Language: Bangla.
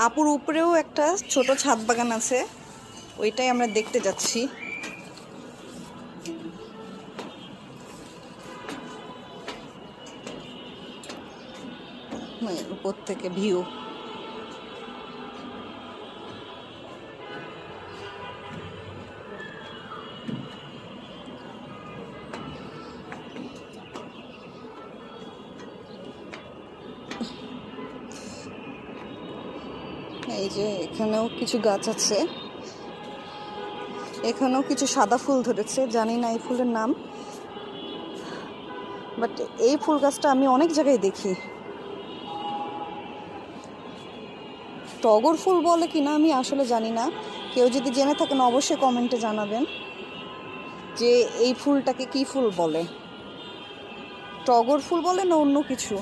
আপুর উপরেও একটা ছোট ছাদ বাগান আছে, ওইটাই আমরা দেখতে যাচ্ছি। উপর থেকে ভিউ। এই যে এখানেও কিছু গাছ আছে, এখানেও কিছু সাদা ফুল ধরেছে, জানি না এই ফুলের নাম, বাট এই ফুল গাছটা আমি অনেক জায়গায় দেখি। টগর ফুল বলে কিনা আমি আসলে জানি না, কেউ যদি জেনে থাকেন অবশ্যই কমেন্টে জানাবেন যে এই ফুলটাকে কি ফুল বলে, টগর ফুল বলে না অন্য কিছু।